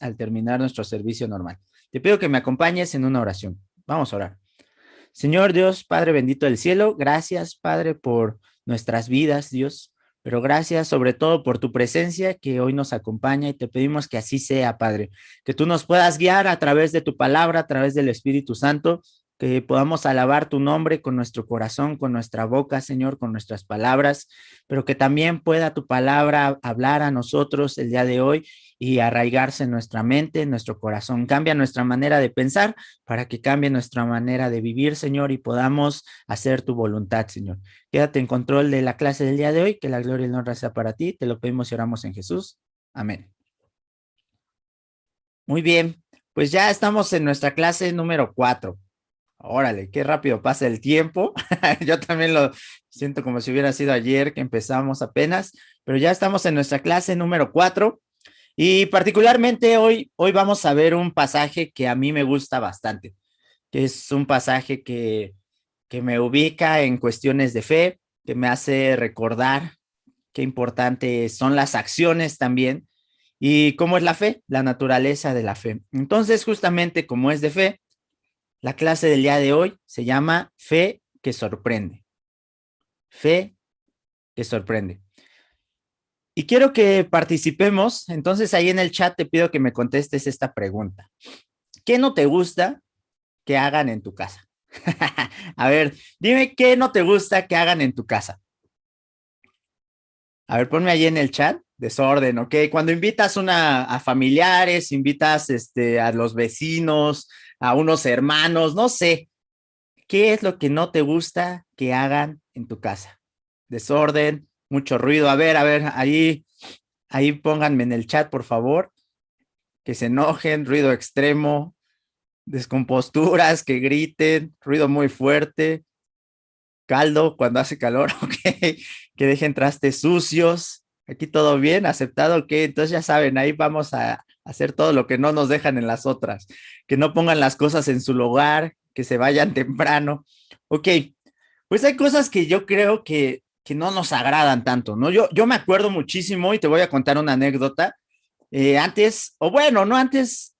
al terminar nuestro servicio normal. Te pido que me acompañes en una oración. Vamos a orar. Señor Dios, Padre bendito del cielo, gracias, Padre, por nuestras vidas, Dios, pero gracias sobre todo por tu presencia que hoy nos acompaña y te pedimos que así sea, Padre, que tú nos puedas guiar a través de tu palabra, a través del Espíritu Santo, que podamos alabar tu nombre con nuestro corazón, con nuestra boca, Señor, con nuestras palabras, pero que también pueda tu palabra hablar a nosotros el día de hoy y arraigarse en nuestra mente, en nuestro corazón. Cambia nuestra manera de pensar para que cambie nuestra manera de vivir, Señor, y podamos hacer tu voluntad, Señor. Quédate en control de la clase del día de hoy, que la gloria y la honra sea para ti. Te lo pedimos y oramos en Jesús. Amén. Muy bien, pues ya estamos en nuestra clase número 4. Órale, qué rápido pasa el tiempo. Yo también lo siento como si hubiera sido ayer que empezamos apenas, pero ya estamos en nuestra clase número 4 y particularmente hoy vamos a ver un pasaje que a mí me gusta bastante, que es un pasaje que me ubica en cuestiones de fe, que me hace recordar qué importantes son las acciones también y cómo es la fe, la naturaleza de la fe. Entonces, justamente como es de fe, la clase del día de hoy se llama Fe que sorprende. Fe que sorprende. Y quiero que participemos, entonces ahí en el chat te pido que me contestes esta pregunta. ¿Qué no te gusta que hagan en tu casa? A ver, dime qué no te gusta que hagan en tu casa. A ver, ponme ahí en el chat, desorden, ¿ok? Cuando invitas a familiares, invitas a los vecinos, a unos hermanos, no sé, ¿qué es lo que no te gusta que hagan en tu casa? Desorden, mucho ruido. A ver, ahí pónganme en el chat, por favor, que se enojen, ruido extremo, descomposturas, que griten, ruido muy fuerte, caldo cuando hace calor, ok, que dejen trastes sucios. Aquí todo bien, aceptado, ok, entonces ya saben, ahí vamos a hacer todo lo que no nos dejan en las otras, que no pongan las cosas en su lugar, que se vayan temprano. Ok, pues hay cosas que yo creo que no nos agradan tanto, ¿no? Yo me acuerdo muchísimo y te voy a contar una anécdota. Antes, o bueno, no antes,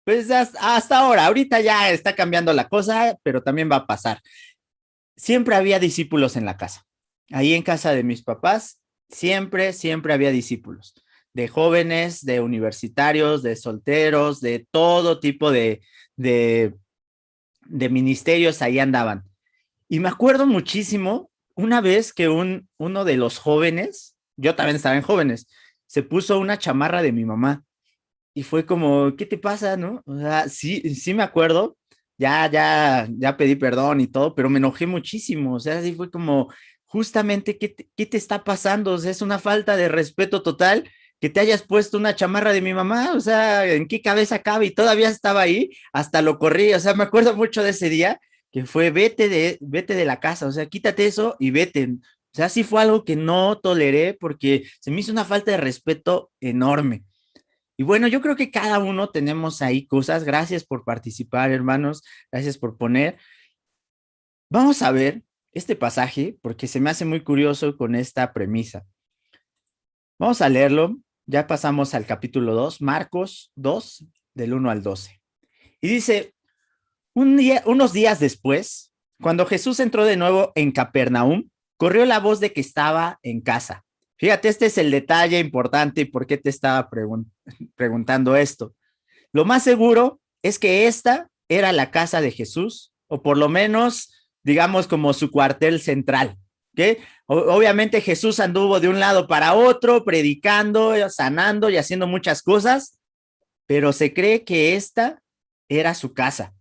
pues hasta ahora, ahorita ya está cambiando la cosa, pero también va a pasar. Siempre había discípulos en la casa. Ahí en casa de mis papás, siempre había discípulos. De jóvenes, de universitarios, de solteros, de todo tipo de, de ministerios ahí andaban. Y me acuerdo muchísimo una vez que uno de los jóvenes, yo también estaba en jóvenes, se puso una chamarra de mi mamá y fue como, ¿qué te pasa, no? O sea, sí me acuerdo, ya pedí perdón y todo, pero me enojé muchísimo, o sea, sí fue como, justamente, ¿qué te está pasando? O sea, es una falta de respeto total que te hayas puesto una chamarra de mi mamá, o sea, ¿en qué cabeza cabe? Y todavía estaba ahí, hasta lo corrí, o sea, me acuerdo mucho de ese día, que fue, vete de la casa, o sea, quítate eso y vete. O sea, sí fue algo que no toleré porque se me hizo una falta de respeto enorme. Y bueno, yo creo que cada uno tenemos ahí cosas. Gracias por participar, hermanos. Gracias por poner. Vamos a ver este pasaje porque se me hace muy curioso con esta premisa. Vamos a leerlo. Ya pasamos al capítulo 2, Marcos 2, del 1 al 12. Y dice, unos días después, cuando Jesús entró de nuevo en Capernaum, corrió la voz de que estaba en casa. Fíjate, este es el detalle importante y por qué te estaba preguntando esto. Lo más seguro es que esta era la casa de Jesús, o por lo menos, digamos, como su cuartel central. ¿Okay? Obviamente Jesús anduvo de un lado para otro, predicando, sanando y haciendo muchas cosas, pero se cree que esta era su casa.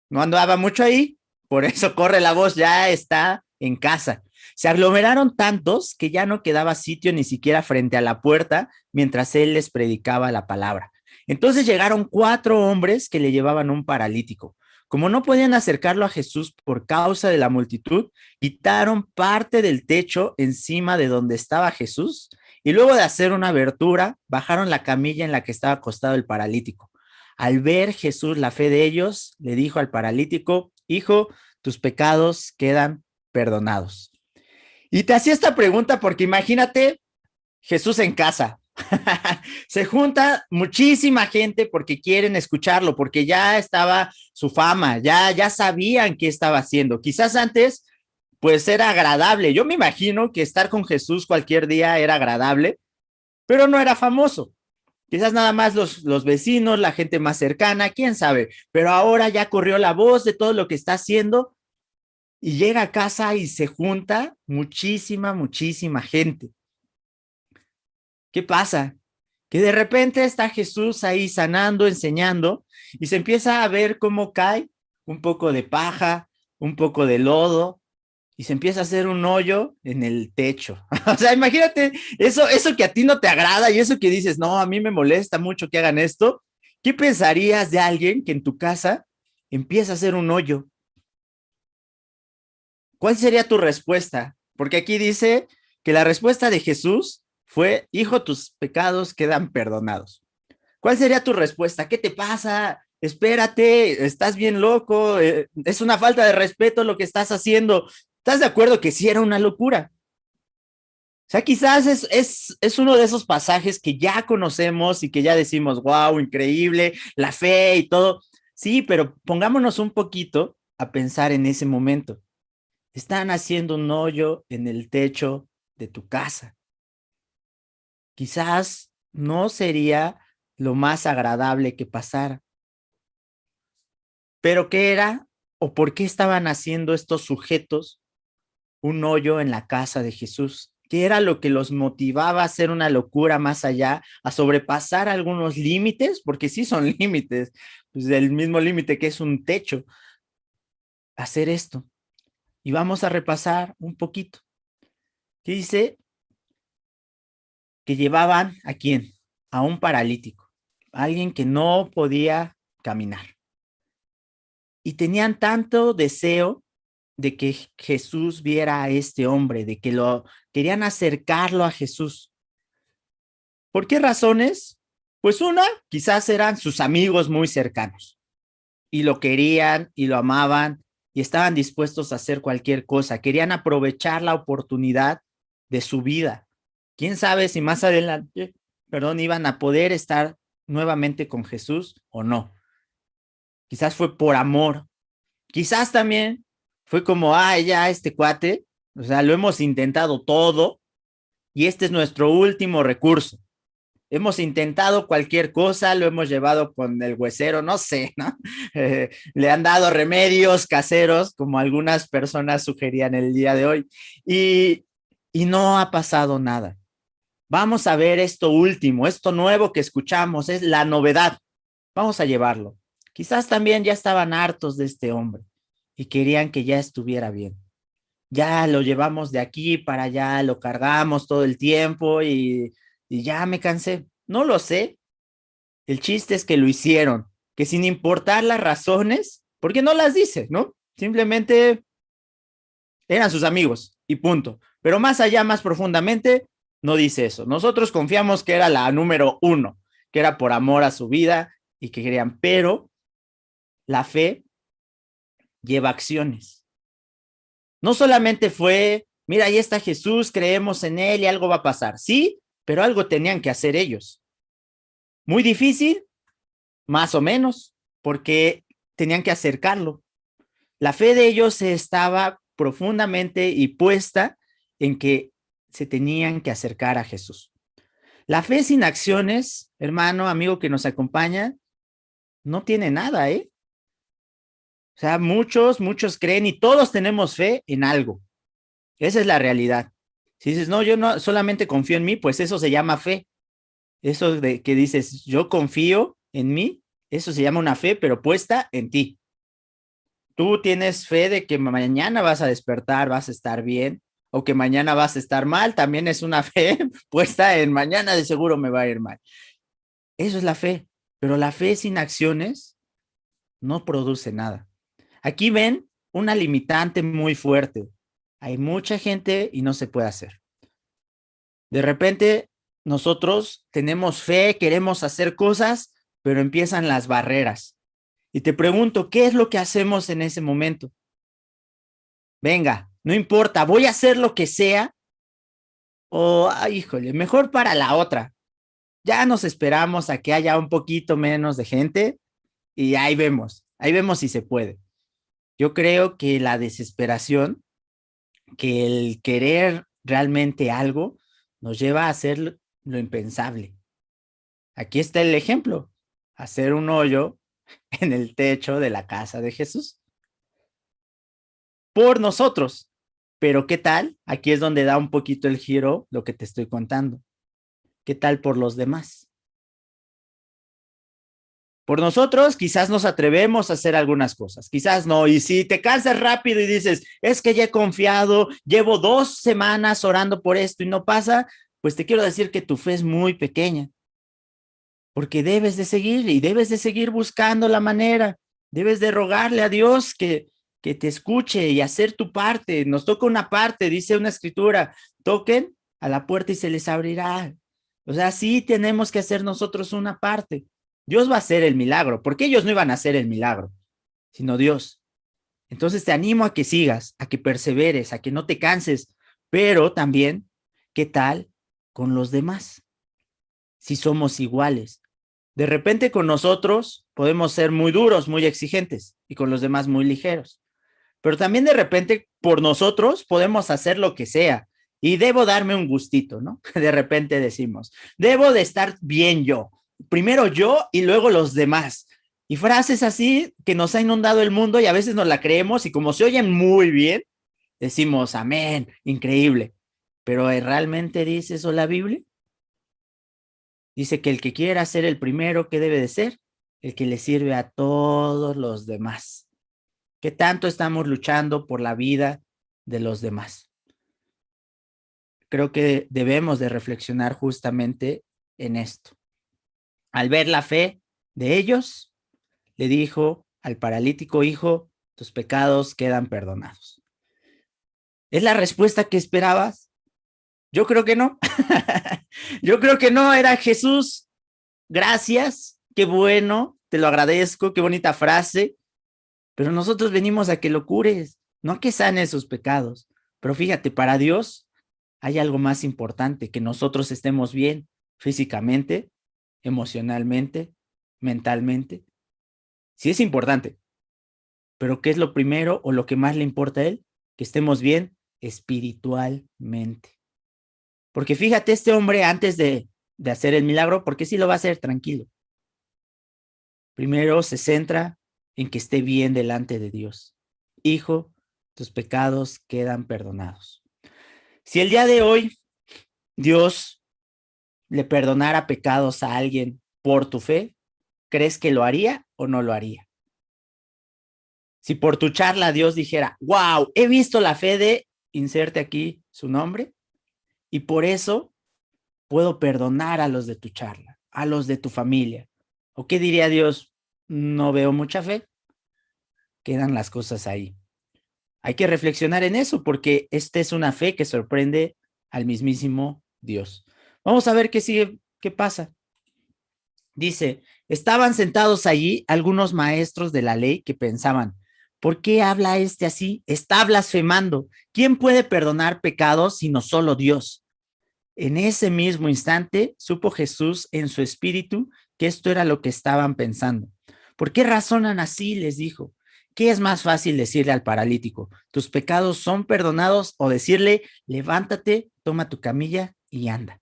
No andaba mucho ahí, por eso corre la voz, ya está en casa. Se aglomeraron tantos que ya no quedaba sitio ni siquiera frente a la puerta mientras él les predicaba la palabra. Entonces llegaron 4 hombres que le llevaban un paralítico. Como no podían acercarlo a Jesús por causa de la multitud, quitaron parte del techo encima de donde estaba Jesús y luego de hacer una abertura, bajaron la camilla en la que estaba acostado el paralítico. Al ver Jesús la fe de ellos, le dijo al paralítico, hijo, tus pecados quedan perdonados. Y te hacía esta pregunta porque imagínate Jesús en casa. Se junta muchísima gente porque quieren escucharlo, porque ya estaba su fama, ya sabían qué estaba haciendo. Quizás antes, pues era agradable. Yo me imagino que estar con Jesús cualquier día era agradable, pero no era famoso. Quizás nada más los vecinos, la gente más cercana, quién sabe. Pero ahora ya corrió la voz de todo lo que está haciendo y llega a casa y se junta muchísima gente. ¿Qué pasa? Que de repente está Jesús ahí sanando, enseñando, y se empieza a ver cómo cae un poco de paja, un poco de lodo, y se empieza a hacer un hoyo en el techo. O sea, imagínate eso que a ti no te agrada y eso que dices, no, a mí me molesta mucho que hagan esto. ¿Qué pensarías de alguien que en tu casa empieza a hacer un hoyo? ¿Cuál sería tu respuesta? Porque aquí dice que la respuesta de Jesús fue, hijo, tus pecados quedan perdonados. ¿Cuál sería tu respuesta? ¿Qué te pasa? Espérate, estás bien loco, es una falta de respeto lo que estás haciendo. ¿Estás de acuerdo que sí era una locura? O sea, quizás es uno de esos pasajes que ya conocemos y que ya decimos, wow, increíble, la fe y todo. Sí, pero pongámonos un poquito a pensar en ese momento. Están haciendo un hoyo en el techo de tu casa. Quizás no sería lo más agradable que pasara. Pero ¿qué era o por qué estaban haciendo estos sujetos un hoyo en la casa de Jesús? ¿Qué era lo que los motivaba a hacer una locura más allá, a sobrepasar algunos límites? Porque sí son límites, pues del mismo límite que es un techo, hacer esto. Y vamos a repasar un poquito. ¿Qué dice? Que llevaban a quién? A un paralítico, a alguien que no podía caminar. Y tenían tanto deseo de que Jesús viera a este hombre, de que lo querían acercarlo a Jesús. ¿Por qué razones? Pues una, quizás eran sus amigos muy cercanos y lo querían y lo amaban y estaban dispuestos a hacer cualquier cosa, querían aprovechar la oportunidad de su vida. ¿Quién sabe si más adelante, perdón, iban a poder estar nuevamente con Jesús o no? Quizás fue por amor, quizás también fue como, ya este cuate, o sea, lo hemos intentado todo y este es nuestro último recurso. Hemos intentado cualquier cosa, lo hemos llevado con el huesero, no sé, ¿no? Le han dado remedios caseros, como algunas personas sugerían el día de hoy, y no ha pasado nada. Vamos a ver esto último, esto nuevo que escuchamos, es la novedad. Vamos a llevarlo. Quizás también ya estaban hartos de este hombre y querían que ya estuviera bien. Ya lo llevamos de aquí para allá, lo cargamos todo el tiempo y ya me cansé. No lo sé. El chiste es que lo hicieron, que sin importar las razones, porque no las dice, ¿no? Simplemente eran sus amigos y punto. Pero más allá, más profundamente, no dice eso. Nosotros confiamos que era la número uno, que era por amor a su vida y que querían, pero la fe lleva acciones. No solamente fue, mira, ahí está Jesús, creemos en él y algo va a pasar. Sí, pero algo tenían que hacer ellos. Muy difícil, más o menos, porque tenían que acercarlo. La fe de ellos estaba profundamente y puesta en que se tenían que acercar a Jesús. La fe sin acciones, hermano, amigo que nos acompaña, no tiene nada, ¿eh? O sea, muchos creen y todos tenemos fe en algo. Esa es la realidad. Si dices, no, yo no solamente confío en mí, pues eso se llama fe. Eso de que dices, yo confío en mí, eso se llama una fe, pero puesta en ti. Tú tienes fe de que mañana vas a despertar, vas a estar bien, o que mañana vas a estar mal, también es una fe puesta en mañana de seguro me va a ir mal. Eso es la fe, pero la fe sin acciones no produce nada. Aquí ven una limitante muy fuerte. Hay mucha gente y no se puede hacer. De repente nosotros tenemos fe, queremos hacer cosas, pero empiezan las barreras. Y te pregunto, ¿qué es lo que hacemos en ese momento? Venga, no importa, voy a hacer lo que sea o, híjole, mejor para la otra. Ya nos esperamos a que haya un poquito menos de gente y ahí vemos si se puede. Yo creo que la desesperación, que el querer realmente algo, nos lleva a hacer lo impensable. Aquí está el ejemplo, hacer un hoyo en el techo de la casa de Jesús por nosotros. Pero ¿qué tal? Aquí es donde da un poquito el giro lo que te estoy contando. ¿Qué tal por los demás? Por nosotros quizás nos atrevemos a hacer algunas cosas, quizás no. Y si te cansas rápido y dices, es que ya he confiado, llevo 2 semanas orando por esto y no pasa, pues te quiero decir que tu fe es muy pequeña, porque debes de seguir y debes de seguir buscando la manera, debes de rogarle a Dios que te escuche y hacer tu parte. Nos toca una parte, dice una escritura, toquen a la puerta y se les abrirá. O sea, sí tenemos que hacer nosotros una parte. Dios va a hacer el milagro, porque ellos no iban a hacer el milagro, sino Dios. Entonces te animo a que sigas, a que perseveres, a que no te canses, pero también, ¿qué tal con los demás? Si somos iguales. De repente con nosotros podemos ser muy duros, muy exigentes y con los demás muy ligeros. Pero también de repente por nosotros podemos hacer lo que sea y debo darme un gustito, ¿no? De repente decimos, debo de estar bien yo, primero yo y luego los demás. Y frases así que nos ha inundado el mundo y a veces nos la creemos y como se oyen muy bien, decimos, amén, increíble. Pero ¿realmente dice eso la Biblia? Dice que el que quiera ser el primero, ¿qué debe de ser? El que le sirve a todos los demás. ¿Qué tanto estamos luchando por la vida de los demás? Creo que debemos de reflexionar justamente en esto. Al ver la fe de ellos, le dijo al paralítico, hijo, tus pecados quedan perdonados. ¿Es la respuesta que esperabas? Yo creo que no. Yo creo que no, era Jesús. Gracias, qué bueno, te lo agradezco, qué bonita frase, pero nosotros venimos a que lo cures, no a que sanes sus pecados. Pero fíjate, para Dios hay algo más importante, que nosotros estemos bien físicamente, emocionalmente, mentalmente. Sí es importante, pero ¿qué es lo primero o lo que más le importa a Él? Que estemos bien espiritualmente. Porque fíjate, este hombre antes de hacer el milagro, porque sí lo va a hacer tranquilo. Primero se centra en que esté bien delante de Dios. Hijo, tus pecados quedan perdonados. Si el día de hoy Dios le perdonara pecados a alguien por tu fe, ¿crees que lo haría o no lo haría? Si por tu charla Dios dijera, wow, he visto la fe de, inserte aquí su nombre, y por eso puedo perdonar a los de tu charla, a los de tu familia. ¿O qué diría Dios? No veo mucha fe, quedan las cosas ahí. Hay que reflexionar en eso porque esta es una fe que sorprende al mismísimo Dios. Vamos a ver qué sigue, qué pasa. Dice, estaban sentados allí algunos maestros de la ley que pensaban, ¿por qué habla este así? Está blasfemando. ¿Quién puede perdonar pecados sino solo Dios? En ese mismo instante supo Jesús en su espíritu que esto era lo que estaban pensando. ¿Por qué razonan así? Les dijo. ¿Qué es más fácil decirle al paralítico? ¿Tus pecados son perdonados? O decirle, levántate, toma tu camilla y anda.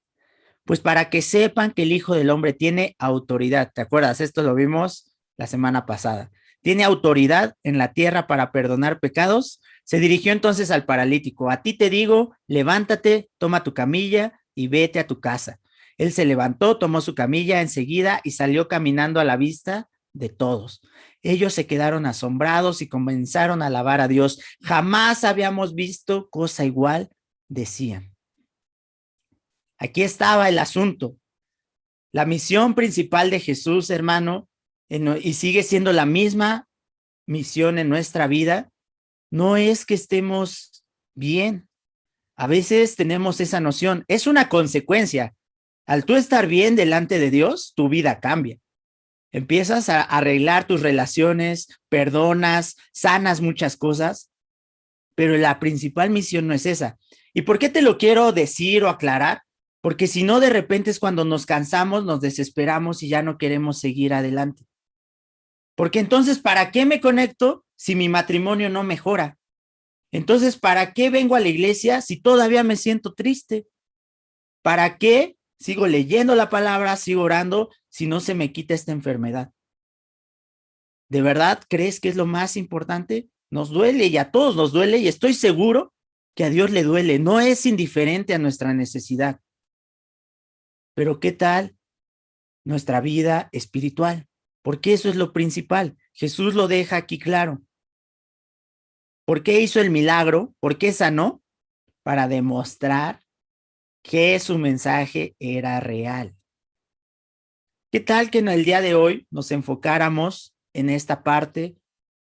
Pues para que sepan que el Hijo del Hombre tiene autoridad. ¿Te acuerdas? Esto lo vimos la semana pasada. Tiene autoridad en la tierra para perdonar pecados. Se dirigió entonces al paralítico. A ti te digo, levántate, toma tu camilla y vete a tu casa. Él se levantó, tomó su camilla enseguida y salió caminando a la vista de todos. Ellos se quedaron asombrados y comenzaron a alabar a Dios. Jamás habíamos visto cosa igual, decían. Aquí estaba el asunto. La misión principal de Jesús, hermano, y sigue siendo la misma misión en nuestra vida, no es que estemos bien. A veces tenemos esa noción, es una consecuencia. Al tú estar bien delante de Dios, tu vida cambia. Empiezas a arreglar tus relaciones, perdonas, sanas muchas cosas, pero la principal misión no es esa. ¿Y por qué te lo quiero decir o aclarar? Porque si no, de repente es cuando nos cansamos, nos desesperamos y ya no queremos seguir adelante. Porque entonces, ¿para qué me conecto si mi matrimonio no mejora? Entonces, ¿para qué vengo a la iglesia si todavía me siento triste? ¿Para qué sigo leyendo la palabra, sigo orando si no se me quita esta enfermedad? ¿De verdad crees que es lo más importante? Nos duele y a todos nos duele y estoy seguro que a Dios le duele. No es indiferente a nuestra necesidad. Pero ¿qué tal nuestra vida espiritual? Porque eso es lo principal. Jesús lo deja aquí claro. ¿Por qué hizo el milagro? ¿Por qué sanó? Para demostrar que su mensaje era real. ¿Qué tal que en el día de hoy nos enfocáramos en esta parte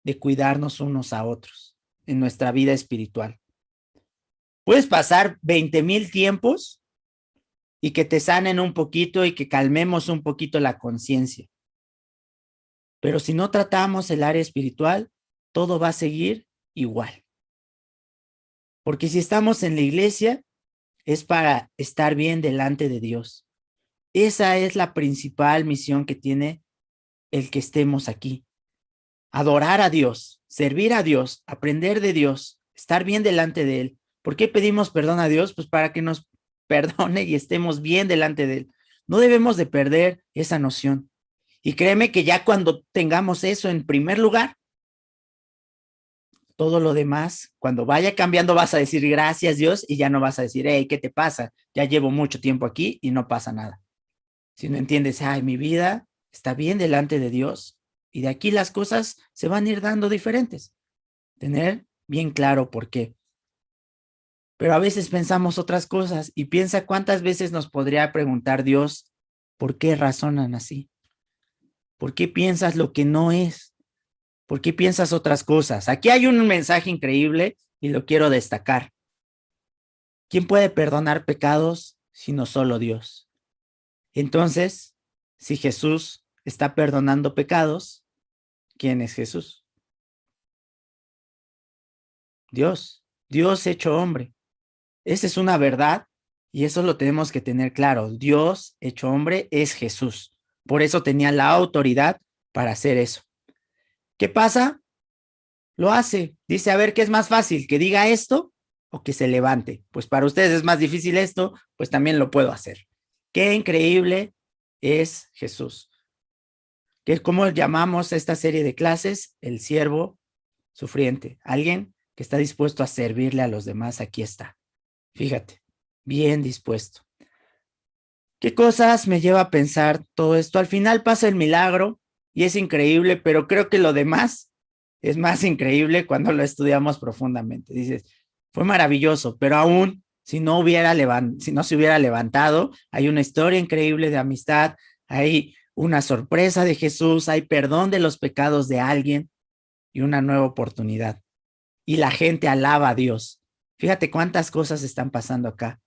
de cuidarnos unos a otros en nuestra vida espiritual? Puedes pasar 20,000 tiempos y que te sanen un poquito y que calmemos un poquito la conciencia. Pero si no tratamos el área espiritual, todo va a seguir igual. Porque si estamos en la iglesia, es para estar bien delante de Dios. Esa es la principal misión que tiene el que estemos aquí. Adorar a Dios, servir a Dios, aprender de Dios, estar bien delante de Él. ¿Por qué pedimos perdón a Dios? Pues para que nos perdone y estemos bien delante de Él. No debemos de perder esa noción. Y créeme que ya cuando tengamos eso en primer lugar, todo lo demás, cuando vaya cambiando, vas a decir gracias Dios y ya no vas a decir, hey, ¿qué te pasa? Ya llevo mucho tiempo aquí y no pasa nada. Si no entiendes, ay, mi vida está bien delante de Dios y de aquí las cosas se van a ir dando diferentes. Tener bien claro por qué. Pero a veces pensamos otras cosas y piensa cuántas veces nos podría preguntar Dios, ¿por qué razonan así? ¿Por qué piensas lo que no es? ¿Por qué piensas otras cosas? Aquí hay un mensaje increíble y lo quiero destacar. ¿Quién puede perdonar pecados sino solo Dios? Entonces, si Jesús está perdonando pecados, ¿quién es Jesús? Dios, Dios hecho hombre. Esa es una verdad y eso lo tenemos que tener claro. Dios hecho hombre es Jesús. Por eso tenía la autoridad para hacer eso. ¿Qué pasa? Lo hace. Dice, a ver, ¿qué es más fácil? ¿Que diga esto o que se levante? Pues para ustedes es más difícil esto, pues también lo puedo hacer. Qué increíble es Jesús. Que ¿cómo llamamos a esta serie de clases? El siervo sufriente. Alguien que está dispuesto a servirle a los demás. Aquí está. Fíjate, bien dispuesto. ¿Qué cosas me lleva a pensar todo esto? Al final pasa el milagro y es increíble, pero creo que lo demás es más increíble cuando lo estudiamos profundamente. Dices, fue maravilloso, pero aún si no se hubiera levantado, hay una historia increíble de amistad, hay una sorpresa de Jesús, hay perdón de los pecados de alguien y una nueva oportunidad. Y la gente alaba a Dios. Fíjate cuántas cosas están pasando acá.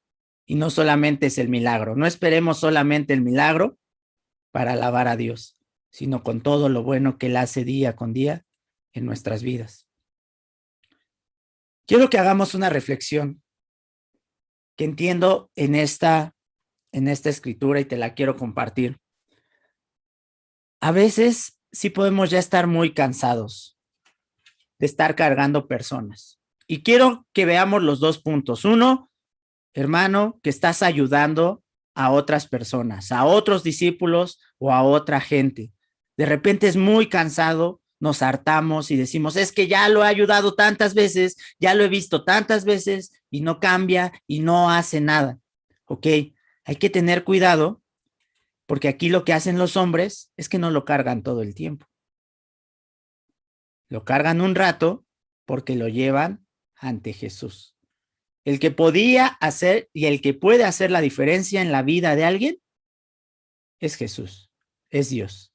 Y no solamente es el milagro. No esperemos solamente el milagro para alabar a Dios, sino con todo lo bueno que Él hace día con día en nuestras vidas. Quiero que hagamos una reflexión que entiendo en esta escritura y te la quiero compartir. A veces sí podemos ya estar muy cansados de estar cargando personas. Y quiero que veamos los dos puntos. Uno, hermano, que estás ayudando a otras personas, a otros discípulos o a otra gente. De repente es muy cansado, nos hartamos y decimos, es que ya lo he ayudado tantas veces, ya lo he visto tantas veces y no cambia y no hace nada. Ok, hay que tener cuidado porque aquí lo que hacen los hombres es que no lo cargan todo el tiempo. Lo cargan un rato porque lo llevan ante Jesús. El que podía hacer y el que puede hacer la diferencia en la vida de alguien es Jesús, es Dios.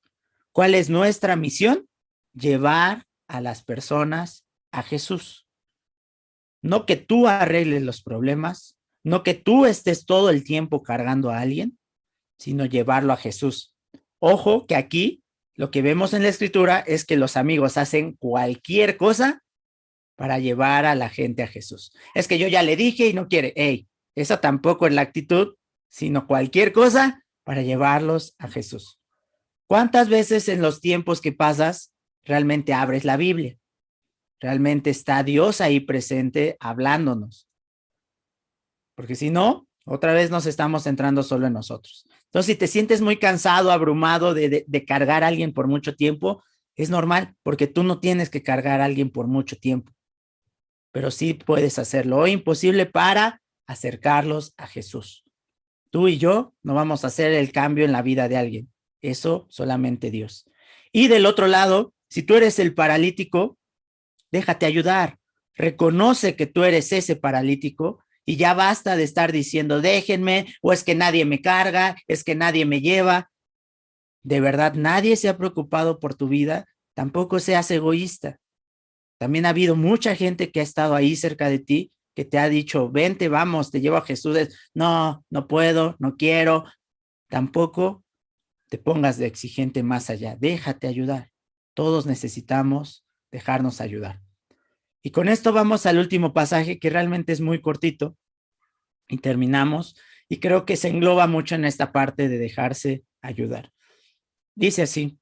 ¿Cuál es nuestra misión? Llevar a las personas a Jesús. No que tú arregles los problemas, no que tú estés todo el tiempo cargando a alguien, sino llevarlo a Jesús. Ojo que aquí lo que vemos en la escritura es que los amigos hacen cualquier cosa para llevar a la gente a Jesús. Es que yo ya le dije y no quiere. Hey, esa tampoco es la actitud sino cualquier cosa para llevarlos a Jesús. ¿Cuántas veces en los tiempos que pasas realmente abres la Biblia? Realmente está Dios ahí presente hablándonos. Porque si no, otra vez nos estamos centrando solo en nosotros. Entonces, si te sientes muy cansado, abrumado de cargar a alguien por mucho tiempo, es normal, porque tú no tienes que cargar a alguien por mucho tiempo, pero sí puedes hacerlo imposible para acercarlos a Jesús. Tú y yo no vamos a hacer el cambio en la vida de alguien, eso solamente Dios. Y del otro lado, si tú eres el paralítico, déjate ayudar, reconoce que tú eres ese paralítico y ya basta de estar diciendo déjenme, o es que nadie me carga, es que nadie me lleva. De verdad, nadie se ha preocupado por tu vida, tampoco seas egoísta. También ha habido mucha gente que ha estado ahí cerca de ti, que te ha dicho, vente, vamos, te llevo a Jesús. No, no puedo, no quiero. Tampoco te pongas de exigente más allá, déjate ayudar. Todos necesitamos dejarnos ayudar. Y con esto vamos al último pasaje, que realmente es muy cortito, y terminamos, y creo que se engloba mucho en esta parte de dejarse ayudar. Dice así: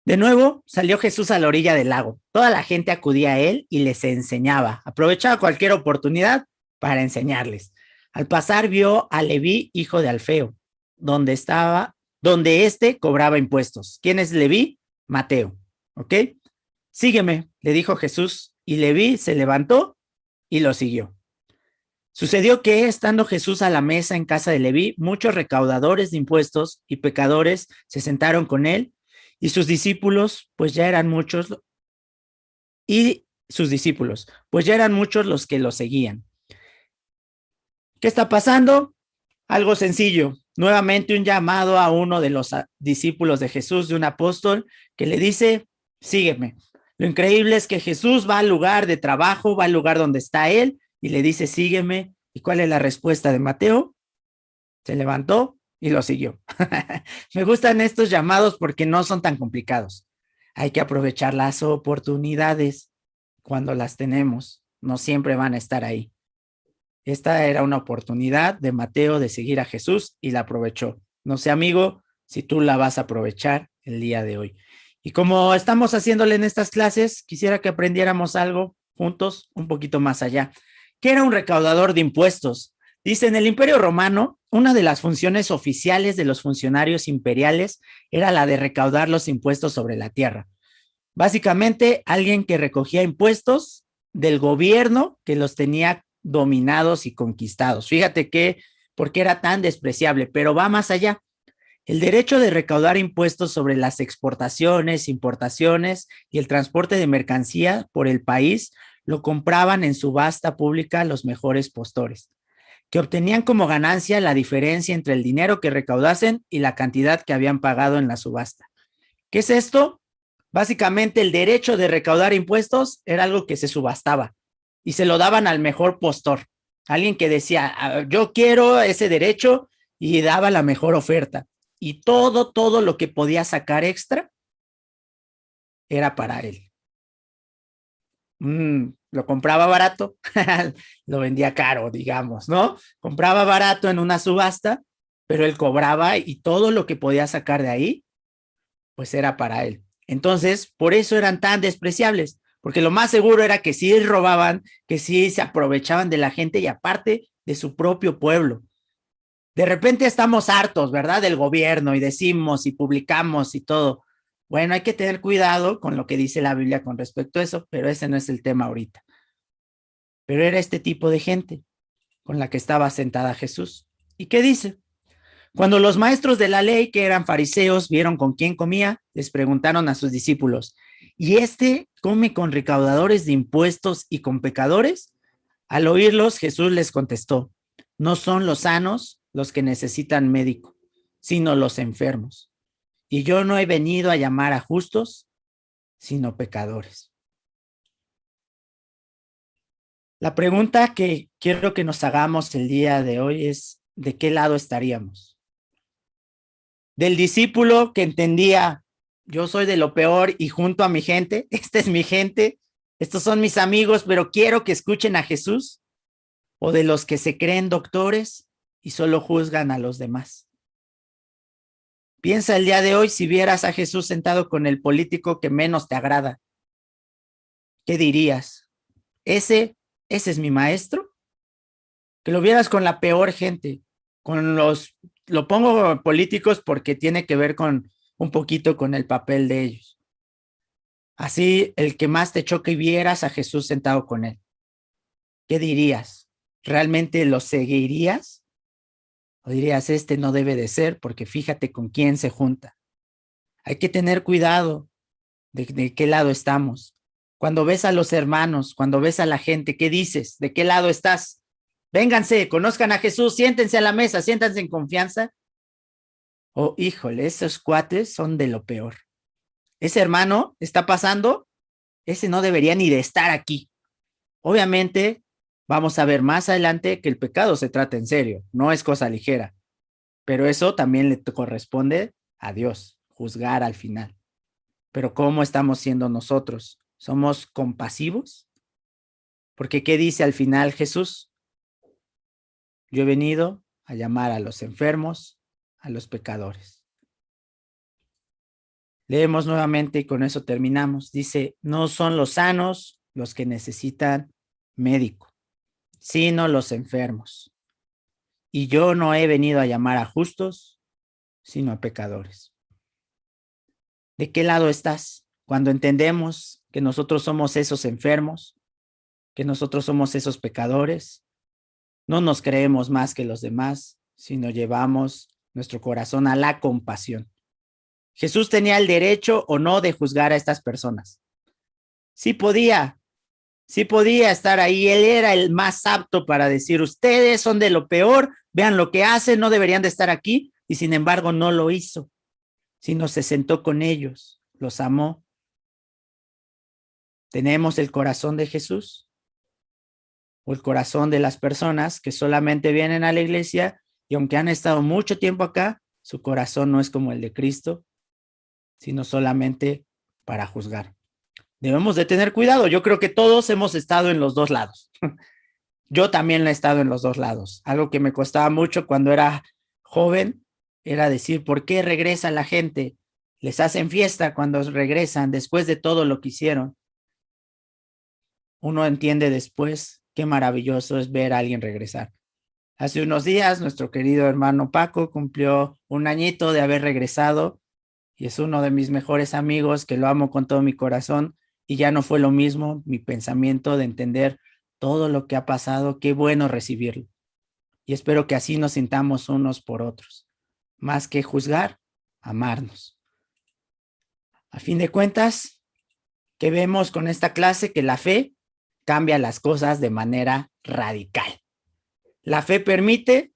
de nuevo salió Jesús a la orilla del lago. Toda la gente acudía a él y les enseñaba. Aprovechaba cualquier oportunidad para enseñarles. Al pasar vio a Leví, hijo de Alfeo, donde éste cobraba impuestos. ¿Quién es Leví? Mateo. ¿Ok? Sígueme, le dijo Jesús, y Leví se levantó y lo siguió. Sucedió que, estando Jesús a la mesa en casa de Leví, muchos recaudadores de impuestos y pecadores se sentaron con él, y sus discípulos, pues ya eran muchos los que lo seguían. ¿Qué está pasando? Algo sencillo. Nuevamente un llamado a uno de los discípulos de Jesús, de un apóstol, que le dice, sígueme. Lo increíble es que Jesús va al lugar de trabajo, va al lugar donde está él, y le dice, sígueme. ¿Y cuál es la respuesta de Mateo? Se levantó y lo siguió. Me gustan estos llamados porque no son tan complicados. Hay que aprovechar las oportunidades cuando las tenemos. No siempre van a estar ahí. Esta era una oportunidad de Mateo de seguir a Jesús y la aprovechó. No sé, amigo, si tú la vas a aprovechar el día de hoy. Y como estamos haciéndole en estas clases, quisiera que aprendiéramos algo juntos, un poquito más allá. ¿Qué era un recaudador de impuestos? Dice, en el Imperio Romano, una de las funciones oficiales de los funcionarios imperiales era la de recaudar los impuestos sobre la tierra. Básicamente, alguien que recogía impuestos del gobierno que los tenía dominados y conquistados. Fíjate que, porque era tan despreciable, pero va más allá. El derecho de recaudar impuestos sobre las exportaciones, importaciones y el transporte de mercancía por el país lo compraban en subasta pública los mejores postores, que obtenían como ganancia la diferencia entre el dinero que recaudasen y la cantidad que habían pagado en la subasta. ¿Qué es esto? Básicamente el derecho de recaudar impuestos era algo que se subastaba y se lo daban al mejor postor, alguien que decía, yo quiero ese derecho, y daba la mejor oferta. Y todo lo que podía sacar extra era para él. Lo compraba barato, lo vendía caro, digamos, ¿no? Compraba barato en una subasta, pero él cobraba y todo lo que podía sacar de ahí, pues era para él. Entonces, por eso eran tan despreciables, porque lo más seguro era que sí robaban, que sí se aprovechaban de la gente y aparte de su propio pueblo. De repente estamos hartos, ¿verdad? Del gobierno y decimos y publicamos y todo. Bueno, hay que tener cuidado con lo que dice la Biblia con respecto a eso, pero ese no es el tema ahorita. Pero era este tipo de gente con la que estaba sentada Jesús. ¿Y qué dice? Cuando los maestros de la ley, que eran fariseos, vieron con quién comía, les preguntaron a sus discípulos, ¿y este come con recaudadores de impuestos y con pecadores? Al oírlos, Jesús les contestó, no son los sanos los que necesitan médico, sino los enfermos. Y yo no he venido a llamar a justos, sino pecadores. La pregunta que quiero que nos hagamos el día de hoy es, ¿de qué lado estaríamos? Del discípulo que entendía, yo soy de lo peor y junto a mi gente, esta es mi gente, estos son mis amigos, pero quiero que escuchen a Jesús, o de los que se creen doctores y solo juzgan a los demás. Piensa el día de hoy si vieras a Jesús sentado con el político que menos te agrada. ¿Qué dirías? ¿Ese es mi maestro? Que lo vieras con la peor gente, con lo pongo políticos porque tiene que ver con un poquito con el papel de ellos. Así, el que más te choque y vieras a Jesús sentado con él. ¿Qué dirías? ¿Realmente lo seguirías? ¿O dirías, este no debe de ser porque fíjate con quién se junta? Hay que tener cuidado de qué lado estamos. Cuando ves a los hermanos, cuando ves a la gente, ¿qué dices? ¿De qué lado estás? Vénganse, conozcan a Jesús, siéntense a la mesa, siéntanse en confianza. Oh, híjole, esos cuates son de lo peor. Ese hermano está pasando, ese no debería ni de estar aquí. Obviamente, vamos a ver más adelante que el pecado se trata en serio, no es cosa ligera, pero eso también le corresponde a Dios, juzgar al final. Pero ¿cómo estamos siendo nosotros? ¿Somos compasivos? Porque ¿qué dice al final Jesús? Yo he venido a llamar a los enfermos, a los pecadores. Leemos nuevamente y con eso terminamos. Dice, no son los sanos los que necesitan médico, sino los enfermos. Y yo no he venido a llamar a justos, sino a pecadores. ¿De qué lado estás? Cuando entendemos que nosotros somos esos enfermos, que nosotros somos esos pecadores, no nos creemos más que los demás, sino llevamos nuestro corazón a la compasión. Jesús tenía el derecho o no de juzgar a estas personas. Sí podía estar ahí. Él era el más apto para decir, ustedes son de lo peor, vean lo que hacen, no deberían de estar aquí, y sin embargo no lo hizo, sino se sentó con ellos, los amó. ¿Tenemos el corazón de Jesús? ¿O el corazón de las personas que solamente vienen a la iglesia y aunque han estado mucho tiempo acá, su corazón no es como el de Cristo, sino solamente para juzgar? Debemos de tener cuidado. Yo creo que todos hemos estado en los dos lados. Yo también he estado en los dos lados. Algo que me costaba mucho cuando era joven era decir, ¿por qué regresa la gente? Les hacen fiesta cuando regresan después de todo lo que hicieron. Uno entiende después qué maravilloso es ver a alguien regresar. Hace unos días, nuestro querido hermano Paco cumplió un añito de haber regresado y es uno de mis mejores amigos que lo amo con todo mi corazón y ya no fue lo mismo mi pensamiento de entender todo lo que ha pasado. Qué bueno recibirlo. Y espero que así nos sintamos unos por otros. Más que juzgar, amarnos. A fin de cuentas, ¿qué vemos con esta clase? Que la fe cambia las cosas de manera radical. La fe permite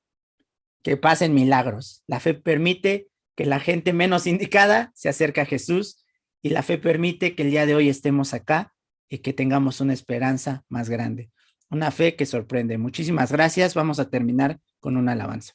que pasen milagros. La fe permite que la gente menos indicada se acerque a Jesús y la fe permite que el día de hoy estemos acá y que tengamos una esperanza más grande. Una fe que sorprende. Muchísimas gracias. Vamos a terminar con una alabanza.